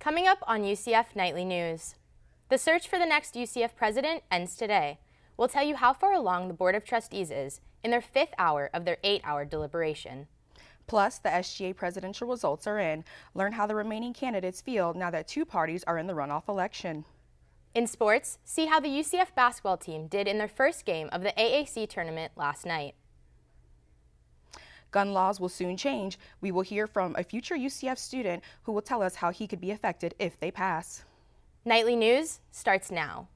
Coming up on UCF Nightly News. The search for the next UCF president ends today. We'll tell you how far along the Board of Trustees is in their 5th hour of their 8-hour deliberation. Plus, the SGA presidential results are in. Learn how the remaining candidates feel now that 2 parties are in the runoff election. In sports, see how the UCF basketball team did in their first game of the AAC tournament last night. Gun laws will soon change. We will hear from a future UCF student who will tell us how he could be affected if they pass. Nightly News starts now.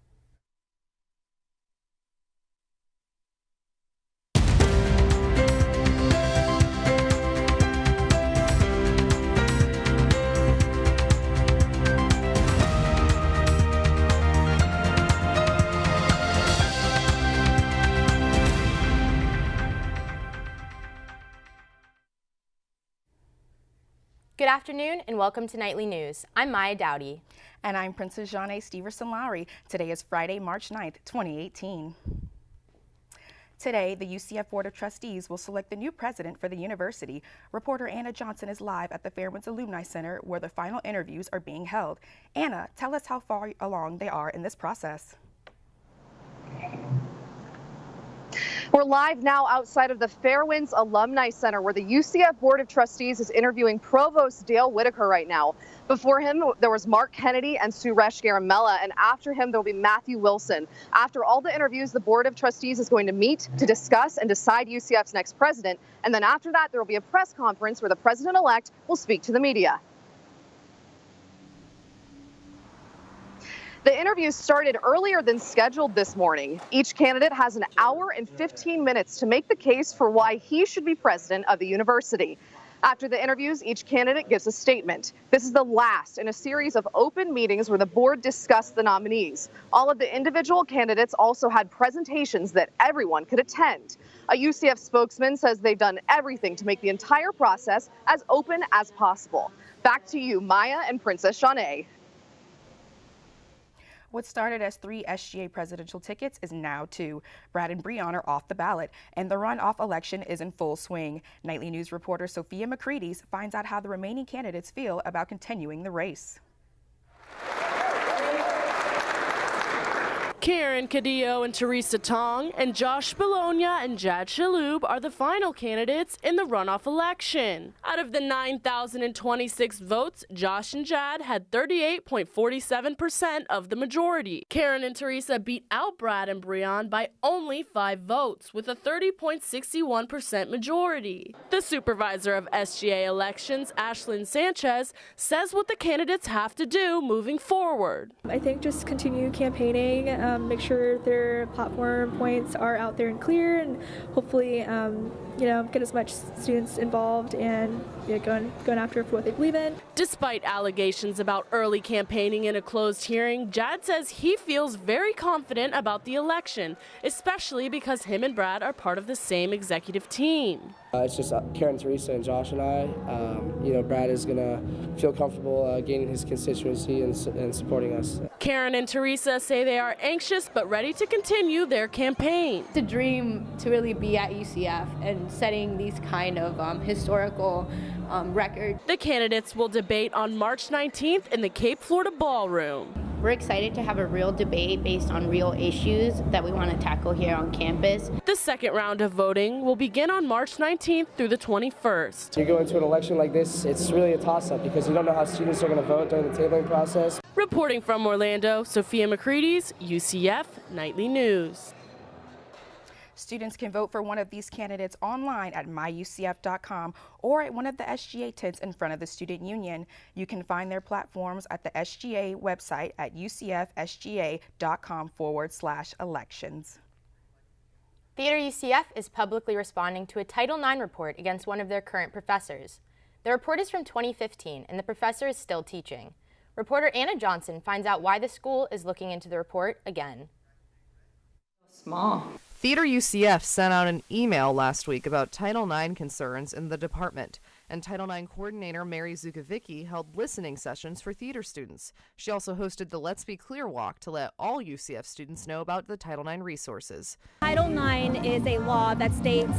Good afternoon and welcome to Nightly News. I'm Maya Dowdy. And I'm Princess Jhané Steverson-Lowry. Today is Friday, March 9th, 2018. Today, the UCF Board of Trustees will select the new president for the university. Reporter Anna Johnson is live at the Fairwinds Alumni Center where the final interviews are being held. Anna, tell us how far along they are in this process. We're live now outside of the Fairwinds Alumni Center where the UCF Board of Trustees is interviewing Provost Dale Whitaker right now. Before him, there was Mark Kennedy and Suresh Garamella, and after him, there will be Matthew Wilson. After all the interviews, the Board of Trustees is going to meet to discuss and decide UCF's next president, and then after that, there will be a press conference where the president-elect will speak to the media. The interviews started earlier than scheduled this morning. Each candidate has an hour and 15 minutes to make the case for why he should be president of the university. After the interviews, each candidate gives a statement. This is the last in a series of open meetings where the board discussed the nominees. All of the individual candidates also had presentations that everyone could attend. A UCF spokesman says they've done everything to make the entire process as open as possible. Back to you, Maya and Princess Jhané. What started as 3 SGA presidential tickets is now 2. Brad and Breon are off the ballot, and the runoff election is in full swing. Nightly News reporter Sophia McCready finds out how the remaining candidates feel about continuing the race. Karen Cadillo and Teresa Tong and Josh Bologna and Jad Shaloub are the final candidates in the runoff election. Out of the 9,026 votes, Josh and Jad had 38.47% of the majority. Karen and Teresa beat out Brad and Breon by only 5 votes with a 30.61% majority. The supervisor of SGA elections, Ashlyn Sanchez, says what the candidates have to do moving forward. I think just continue campaigning, make sure their platform points are out there and clear, and hopefully, get as much students involved and going after for what they believe in. Despite allegations about early campaigning in a closed hearing, Jad says he feels very confident about the election, especially because him and Brad are part of the same executive team. It's just Karen, Teresa, and Josh and I. Brad is going to feel comfortable gaining his constituency and supporting us. Karen and Teresa say they are anxious but ready to continue their campaign. It's a dream to really be at UCF and setting these kind of historical records. The candidates will debate on March 19th in the Cape Florida Ballroom. We're excited to have a real debate based on real issues that we want to tackle here on campus. The second round of voting will begin on March 19th through the 21st. You go into an election like this, it's really a toss-up because you don't know how students are going to vote during the tabling process. Reporting from Orlando, Sophia McCready's UCF Nightly News. Students can vote for one of these candidates online at myucf.com or at one of the SGA tents in front of the Student Union. You can find their platforms at the SGA website at ucfsga.com/elections. Theater UCF is publicly responding to a Title IX report against one of their current professors. The report is from 2015 and the professor is still teaching. Reporter Anna Johnson finds out why the school is looking into the report again. Small. Theater UCF sent out an email last week about Title IX concerns in the department. And Title IX coordinator Mary Zukavicki held listening sessions for theater students. She also hosted the Let's Be Clear walk to let all UCF students know about the Title IX resources. Title IX is a law that states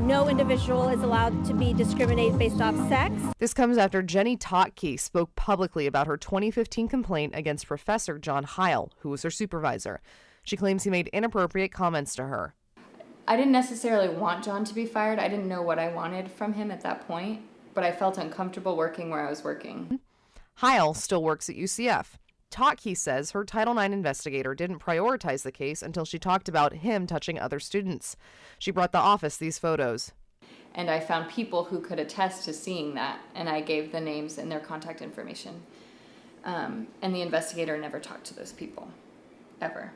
no individual is allowed to be discriminated based off sex. This comes after Jenny Totke spoke publicly about her 2015 complaint against Professor John Heil, who was her supervisor. She claims he made inappropriate comments to her. I didn't necessarily want John to be fired. I didn't know what I wanted from him at that point, but I felt uncomfortable working where I was working. Heil still works at UCF. Totke says her Title IX investigator didn't prioritize the case until she talked about him touching other students. She brought the office these photos. And I found people who could attest to seeing that, and I gave the names and their contact information. And the investigator never talked to those people, ever.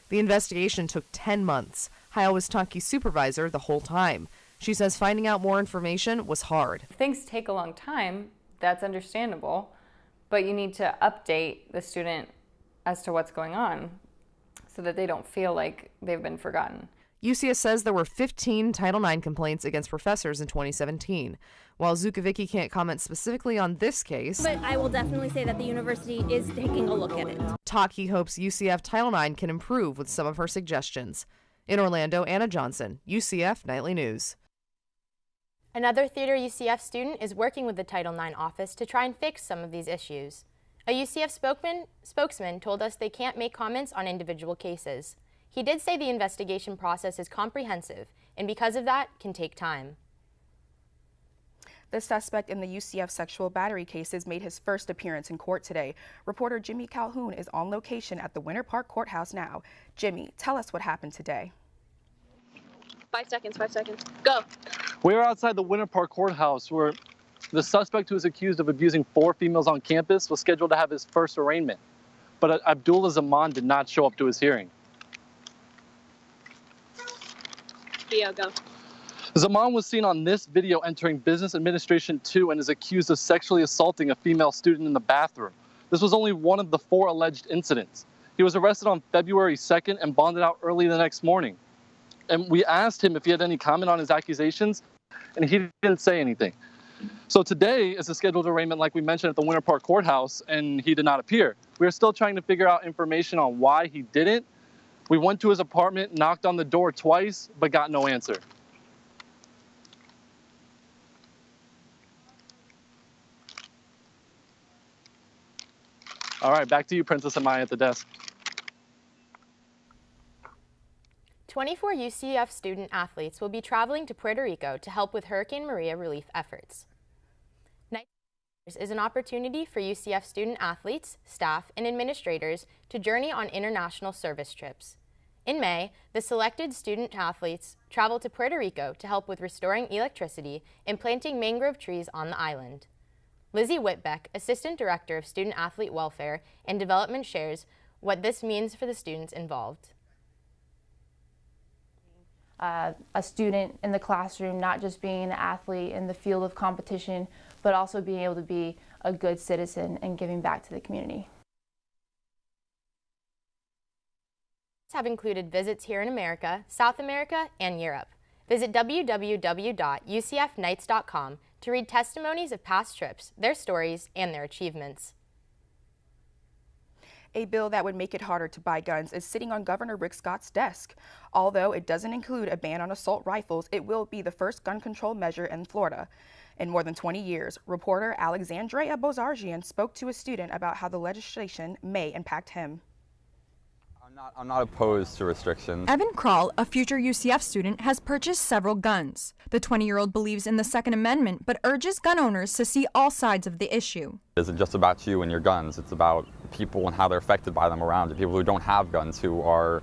The investigation took 10 months. Heil was Totke's supervisor the whole time. She says finding out more information was hard. If things take a long time, that's understandable, but you need to update the student as to what's going on so that they don't feel like they've been forgotten. UCF says there were 15 Title IX complaints against professors in 2017. While Zukavicki can't comment specifically on this case, But I will definitely say that the university is taking a look at it. Totke hopes UCF Title IX can improve with some of her suggestions. In Orlando, Anna Johnson, UCF Nightly News. Another Theater UCF student is working with the Title IX office to try and fix some of these issues. A UCF spokesman told us they can't make comments on individual cases. He did say the investigation process is comprehensive and because of that can take time. The suspect in the UCF sexual battery cases made his first appearance in court today. Reporter Jimmy Calhoun is on location at the Winter Park Courthouse now. Jimmy, tell us what happened today. 5 seconds, go. We're outside the Winter Park Courthouse where the suspect who is accused of abusing 4 females on campus was scheduled to have his first arraignment. But Abdullah Zaman did not show up to his hearing. Theo, go. Zaman was seen on this video entering Business Administration 2 and is accused of sexually assaulting a female student in the bathroom. This was only one of the 4 alleged incidents. He was arrested on February 2nd and bonded out early the next morning. And we asked him if he had any comment on his accusations, and he didn't say anything. So today is a scheduled arraignment, like we mentioned, at the Winter Park Courthouse, and he did not appear. We are still trying to figure out information on why he didn't. We went to his apartment, knocked on the door twice, but got no answer. All right, back to you, Princess and Maya at the desk. 24 UCF student athletes will be traveling to Puerto Rico to help with Hurricane Maria relief efforts. Night is an opportunity for UCF student athletes, staff, and administrators to journey on international service trips. In May, the selected student athletes travel to Puerto Rico to help with restoring electricity and planting mangrove trees on the island. Lizzie Whitbeck, Assistant Director of Student Athlete Welfare and Development, shares what this means for the students involved. A student in the classroom, not just being an athlete in the field of competition, but also being able to be a good citizen and giving back to the community. Have included visits here in America, South America, and Europe. Visit www.ucfknights.com to read testimonies of past trips, their stories, and their achievements. A bill that would make it harder to buy guns is sitting on Governor Rick Scott's desk. Although it doesn't include a ban on assault rifles, it will be the first gun control measure in Florida in more than 20 years. Reporter Alexandria Bozargian spoke to a student about how the legislation may impact him. I'm not opposed to restrictions. Evan Krall, a future UCF student, has purchased several guns. The 20-year-old believes in the Second Amendment, but urges gun owners to see all sides of the issue. It isn't just about you and your guns. It's about people and how they're affected by them around you. People who don't have guns, who are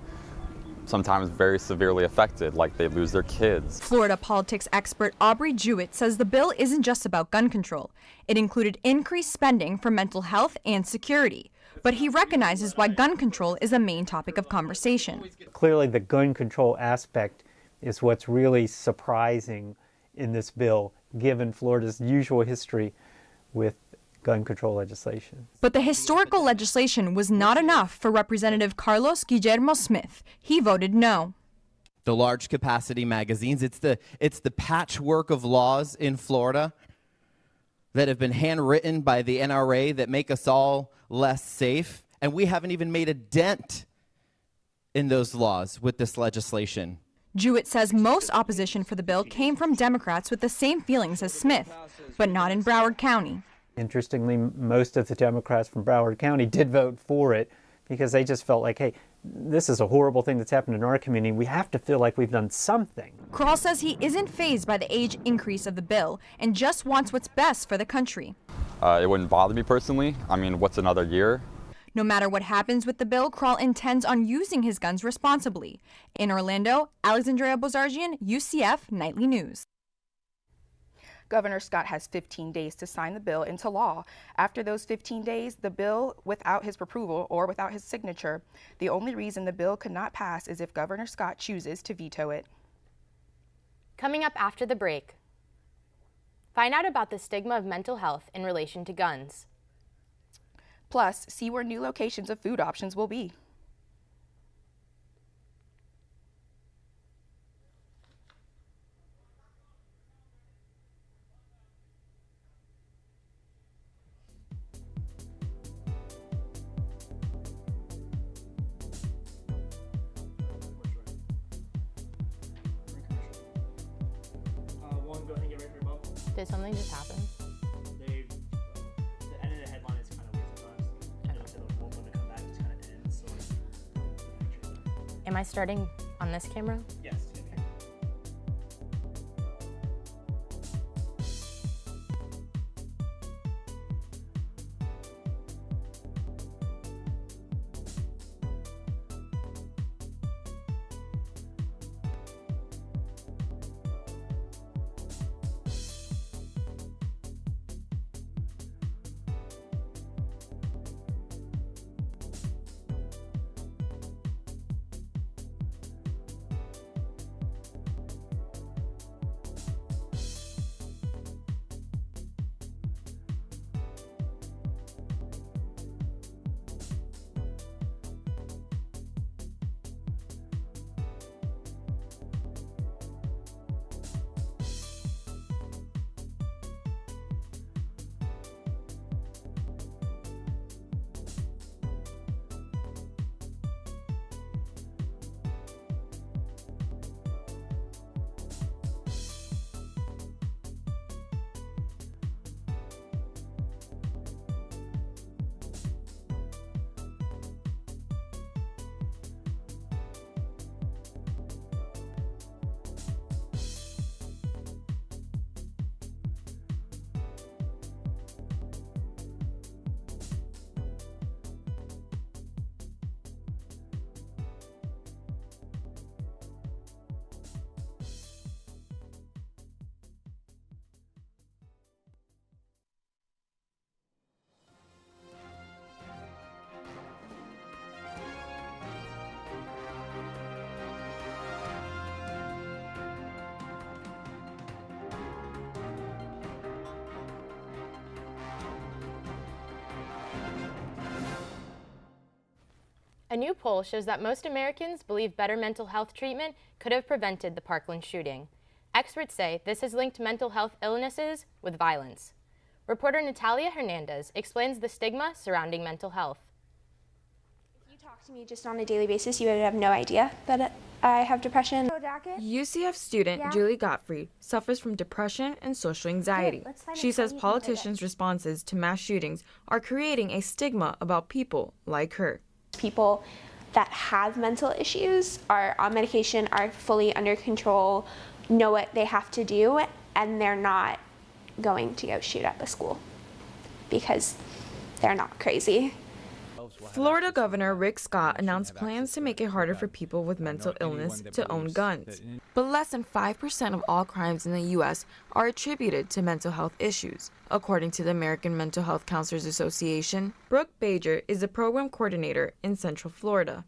sometimes very severely affected, like they lose their kids. Florida politics expert Aubrey Jewett says the bill isn't just about gun control. It included increased spending for mental health and security. But he recognizes why gun control is a main topic of conversation. Clearly, the gun control aspect is what's really surprising in this bill, given Florida's usual history with gun control legislation. But the historical legislation was not enough for Representative Carlos Guillermo Smith. He voted no. The large capacity magazines, it's the patchwork of laws in Florida that have been handwritten by the NRA that make us all less safe, and we haven't even made a dent in those laws with this legislation. Jewett says most opposition for the bill came from Democrats with the same feelings as Smith, but not in Broward County. Interestingly, most of the Democrats from Broward County did vote for it because they just felt like, hey, this is a horrible thing that's happened in our community. We have to feel like we've done something. Kroll says he isn't fazed by the age increase of the bill and just wants what's best for the country. It wouldn't bother me personally. I mean, what's another year? No matter what happens with the bill, Kroll intends on using his guns responsibly. In Orlando, Alexandria Bozargian, UCF Nightly News. Governor Scott has 15 days to sign the bill into law. After those 15 days, the bill without his approval or without his signature. The only reason the bill could not pass is if Governor Scott chooses to veto it. Coming up after the break, find out about the stigma of mental health in relation to guns. Plus, see where new locations of food options will be. Did something just happen? The end of the headline is kind of weird sometimes. I don't know when to come back, just kind of ends. So. Am I starting on this camera? Yes. A new poll shows that most Americans believe better mental health treatment could have prevented the Parkland shooting. Experts say this has linked mental health illnesses with violence. Reporter Natalia Hernandez explains the stigma surrounding mental health. If you talk to me just on a daily basis, you would have no idea that I have depression. UCF student Julie Gottfried suffers from depression and social anxiety. She says politicians' responses to mass shootings are creating a stigma about people like her. People that have mental issues are on medication, are fully under control, know what they have to do, and they're not going to go shoot up a school because they're not crazy. Florida Governor Rick Scott announced plans to make it harder for people with mental illness to own guns. But less than 5% of all crimes in the U.S. are attributed to mental health issues, according to the American Mental Health Counselors Association. Brooke Bajer is the program coordinator in Central Florida.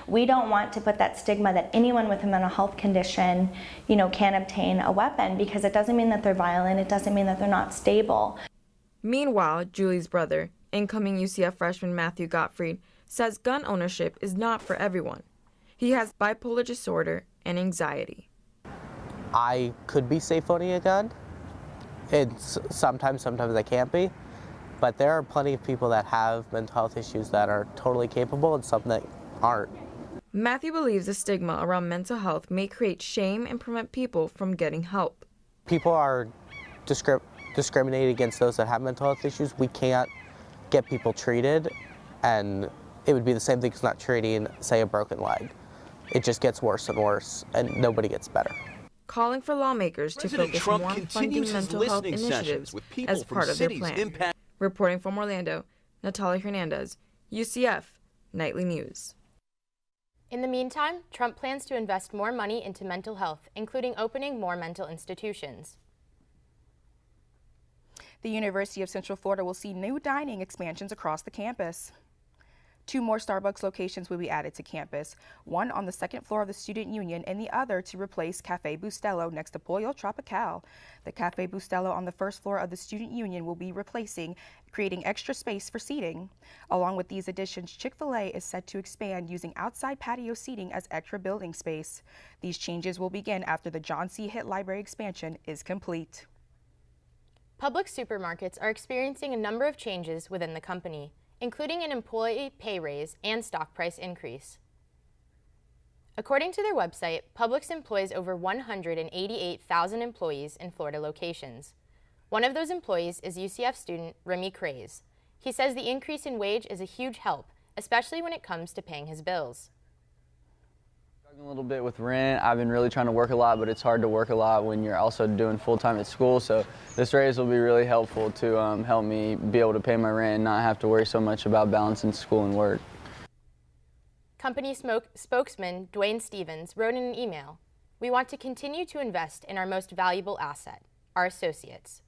We don't want to put that stigma that anyone with a mental health condition, can obtain a weapon, because it doesn't mean that they're violent, it doesn't mean that they're not stable. Meanwhile, Julie's brother, incoming UCF freshman Matthew Gottfried, says gun ownership is not for everyone. He has bipolar disorder and anxiety. I could be safe owning a gun It's sometimes they can't be, but there are plenty of people that have mental health issues that are totally capable and some that aren't. Matthew believes the stigma around mental health may create shame and prevent people from getting help. People are discriminated against those that have mental health issues. We can't get people treated, and it would be the same thing as not treating, say, a broken leg. It just gets worse and worse, and nobody gets better. Calling for lawmakers to focus more on funding mental health initiatives as part of their plan. Reporting from Orlando, Natalia Hernandez, UCF Nightly News. In the meantime, Trump plans to invest more money into mental health, including opening more mental institutions. The University of Central Florida will see new dining expansions across the campus. 2 more Starbucks locations will be added to campus, one on the 2nd floor of the Student Union and the other to replace Café Bustelo next to Pollo Tropical. The Café Bustelo on the 1st floor of the Student Union will be replacing, creating extra space for seating. Along with these additions, Chick-fil-A is set to expand using outside patio seating as extra building space. These changes will begin after the John C. Hitt Library expansion is complete. Public supermarkets are experiencing a number of changes within the company, including an employee pay raise and stock price increase. According to their website, Publix employs over 188,000 employees in Florida locations. One of those employees is UCF student Remy Craze. He says the increase in wage is a huge help, especially when it comes to paying his bills. A little bit with rent. I've been really trying to work a lot, but it's hard to work a lot when you're also doing full-time at school. So this raise will be really helpful to help me be able to pay my rent and not have to worry so much about balancing school and work. Company spokesman Dwayne Stevens wrote in an email, "We want to continue to invest in our most valuable asset, our associates."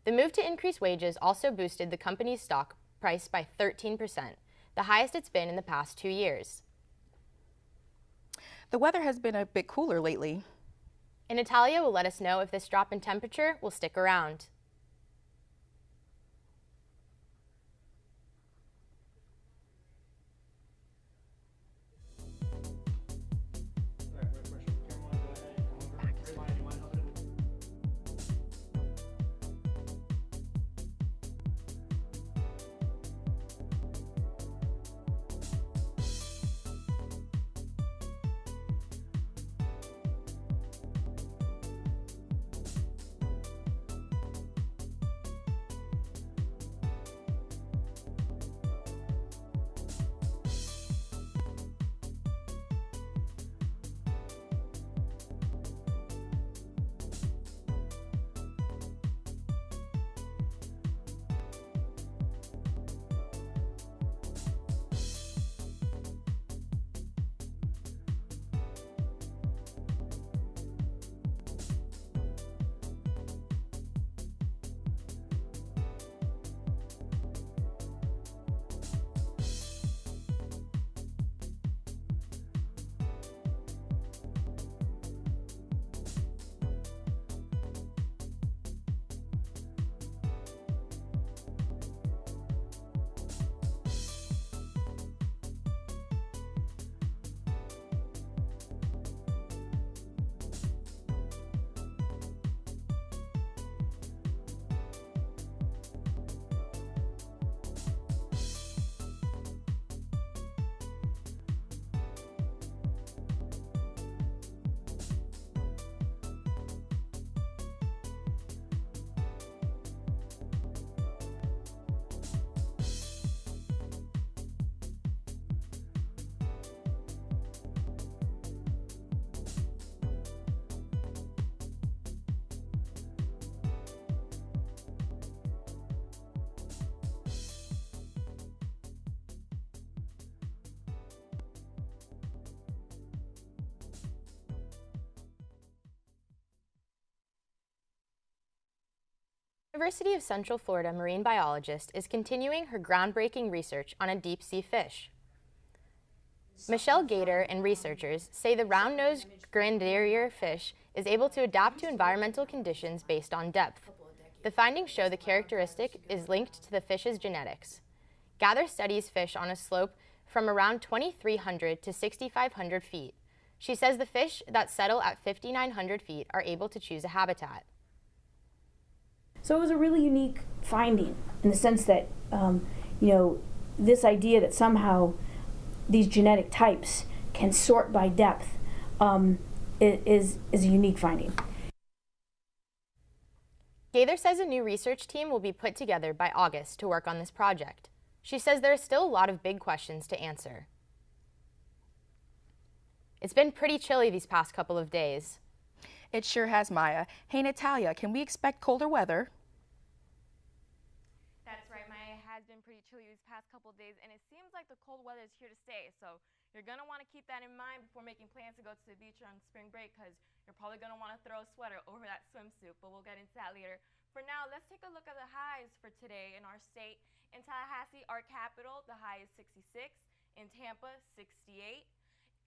The move to increase wages also boosted the company's stock price by 13%, the highest it's been in the past 2 years. The weather has been a bit cooler lately. And Natalia will let us know if this drop in temperature will stick around. University of Central Florida marine biologist is continuing her groundbreaking research on a deep-sea fish. Michelle Gator and researchers say the round-nosed grenadier fish is able to adapt to environmental conditions based on depth. The findings show the characteristic is linked to the fish's genetics. Gather studies fish on a slope from around 2,300 to 6,500 feet. She says the fish that settle at 5,900 feet are able to choose a habitat. So it was a really unique finding in the sense that, this idea that somehow these genetic types can sort by depth is a unique finding. Gaither says a new research team will be put together by August to work on this project. She says there are still a lot of big questions to answer. It's been pretty chilly these past couple of days. It sure has, Maya. Hey, Natalia, can we expect colder weather? That's right, Maya. It has been pretty chilly these past couple of days, and it seems like the cold weather is here to stay. So you're going to want to keep that in mind before making plans to go to the beach on spring break, because you're probably going to want to throw a sweater over that swimsuit, but we'll get into that later. For now, let's take a look at the highs for today in our state. In Tallahassee, our capital, the high is 66. In Tampa, 68.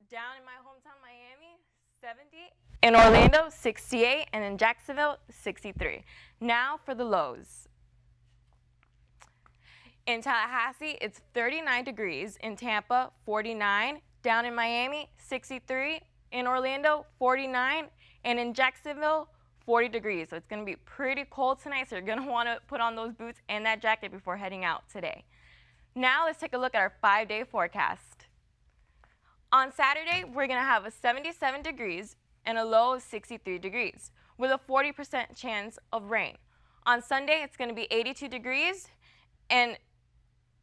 Down in my hometown, Miami, 70. In Orlando, 68. And in Jacksonville, 63. Now for the lows. In Tallahassee, it's 39 degrees. In Tampa, 49. Down in Miami, 63. In Orlando, 49. And in Jacksonville, 40 degrees. So it's going to be pretty cold tonight, so you're going to want to put on those boots and that jacket before heading out today. Now let's take a look at our 5-day forecast. On Saturday, we're going to have a 77 degrees and a low of 63 degrees with a 40% chance of rain. On Sunday, it's going to be 82 degrees and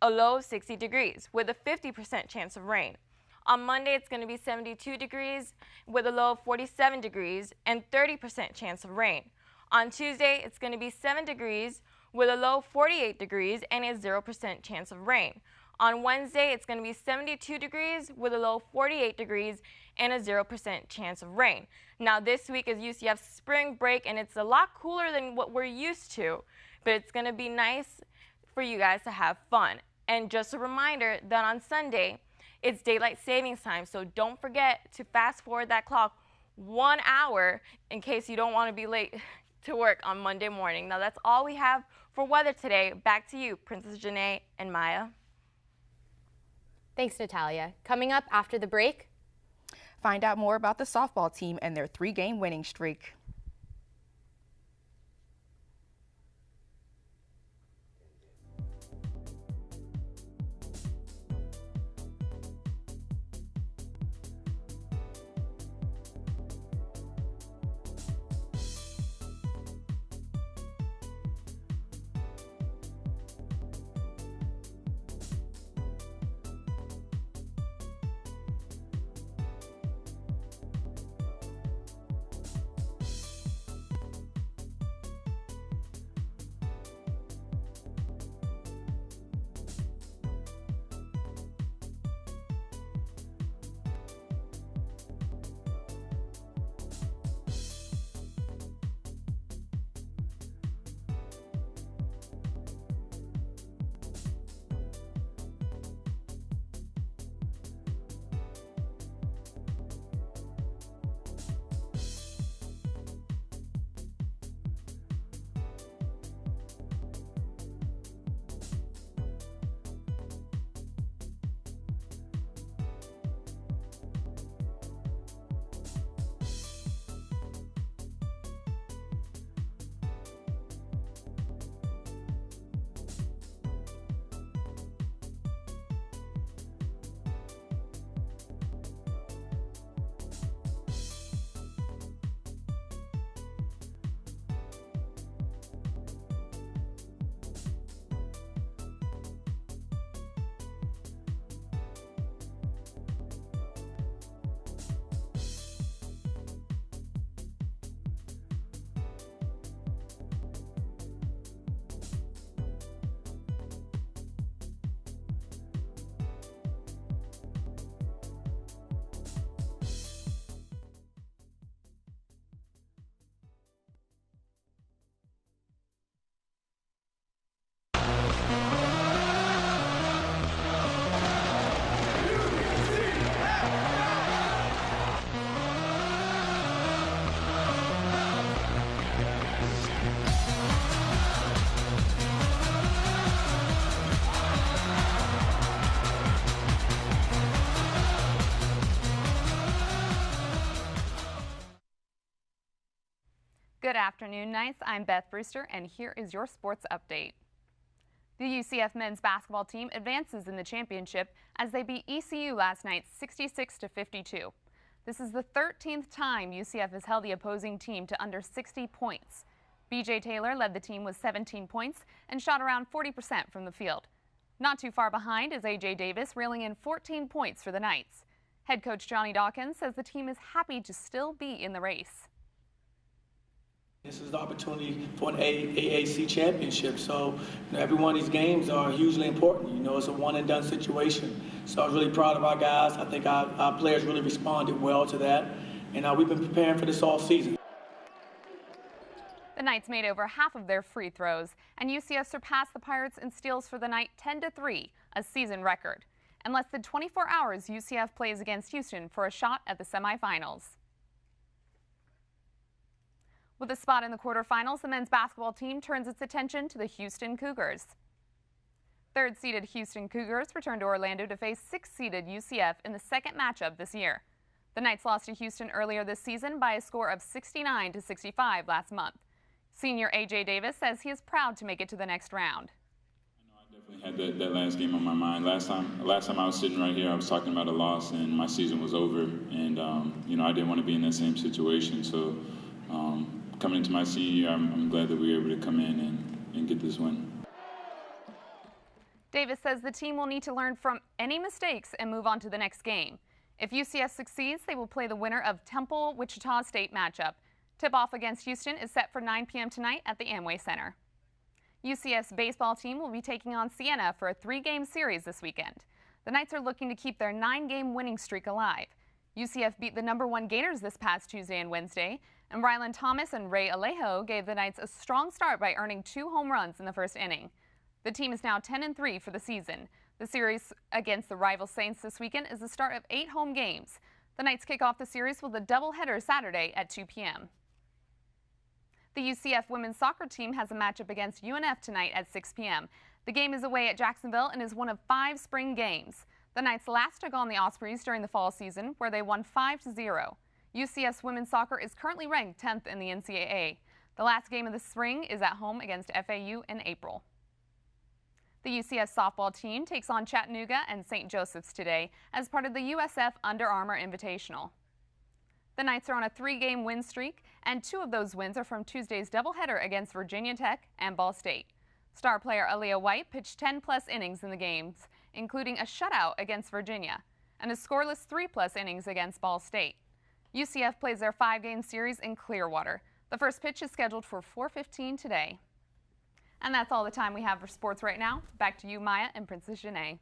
a low of 60 degrees with a 50% chance of rain. On Monday, it's going to be 72 degrees with a low of 47 degrees and 30% chance of rain. On Tuesday, it's going to be 7 degrees with a low of 48 degrees and a 0% chance of rain. On Wednesday, it's going to be 72 degrees with a low of 48 degrees and a 0% chance of rain. Now, this week is UCF's spring break, and it's a lot cooler than what we're used to, but it's going to be nice for you guys to have fun. And just a reminder that on Sunday, it's daylight savings time, so don't forget to fast forward that clock 1 hour in case you don't want to be late to work on Monday morning. Now, that's all we have for weather today. Back to you, Princess Jhané and Maya. Thanks, Natalia. Coming up after the break, find out more about the softball team and their 3-game winning streak. Good afternoon, Knights. I'm Beth Brewster, and here is your sports update. The UCF men's basketball team advances in the championship as they beat ECU last night 66-52. This is the 13th time UCF has held the opposing team to under 60 points. BJ Taylor led the team with 17 points and shot around 40% from the field. Not too far behind is AJ Davis, reeling in 14 points for the Knights. Head coach Johnny Dawkins says the team is happy to still be in the race. This is the opportunity for an AAC championship, so every one of these games are hugely important. It's a one-and-done situation. So I was really proud of our guys. I think our players really responded well to that, and we've been preparing for this all season. The Knights made over half of their free throws, and UCF surpassed the Pirates in steals for the night 10-3, a season record. In less than 24 hours, UCF plays against Houston for a shot at the semifinals. With a spot in the quarterfinals, the men's basketball team turns its attention to the Houston Cougars. Third-seeded Houston Cougars return to Orlando to face sixth-seeded UCF in the second matchup this year. The Knights lost to Houston earlier this season by a score of 69-65 last month. Senior AJ Davis says he is proud to make it to the next round. I definitely had that last game on my mind. Last time I was sitting right here, I was talking about a loss and my season was over. And, I didn't want to be in that same situation. So coming into my senior year, I'm glad that we were able to come in and get this win. Davis says the team will need to learn from any mistakes and move on to the next game. If UCF succeeds, they will play the winner of Temple-Wichita State matchup. Tip-off against Houston is set for 9 p.m. tonight at the Amway Center. UCF's baseball team will be taking on Siena for a 3-game series this weekend. The Knights are looking to keep their 9-game winning streak alive. UCF beat the #1 Gators this past Tuesday and Wednesday, and Rylan Thomas and Ray Alejo gave the Knights a strong start by earning 2 home runs in the first inning. The team is now 10-3 for the season. The series against the rival Saints this weekend is the start of 8 home games. The Knights kick off the series with a doubleheader Saturday at 2 p.m. The UCF women's soccer team has a matchup against UNF tonight at 6 p.m. The game is away at Jacksonville and is one of 5 spring games. The Knights last took on the Ospreys during the fall season, where they won 5-0. UCF's women's soccer is currently ranked 10th in the NCAA. The last game of the spring is at home against FAU in April. The UCF softball team takes on Chattanooga and St. Joseph's today as part of the USF Under Armour Invitational. The Knights are on a 3-game win streak, and 2 of those wins are from Tuesday's doubleheader against Virginia Tech and Ball State. Star player Aaliyah White pitched 10-plus innings in the games, including a shutout against Virginia, and a scoreless 3-plus innings against Ball State. UCF plays their 5-game series in Clearwater. The first pitch is scheduled for 4:15 today. And that's all the time we have for sports right now. Back to you, Maya and Princess Jhané.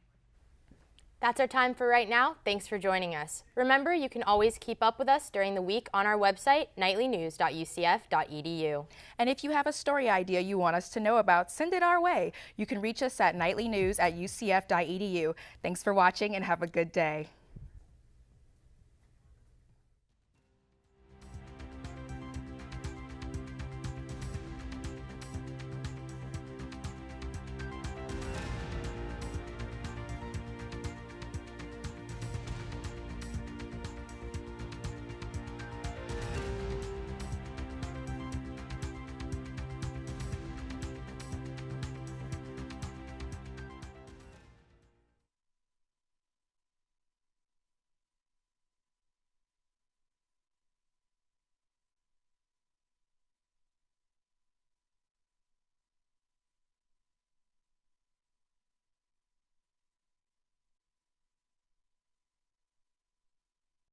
That's our time for right now. Thanks for joining us. Remember, you can always keep up with us during the week on our website, nightlynews.ucf.edu. And if you have a story idea you want us to know about, send it our way. You can reach us at nightlynews@ucf.edu. Thanks for watching and have a good day.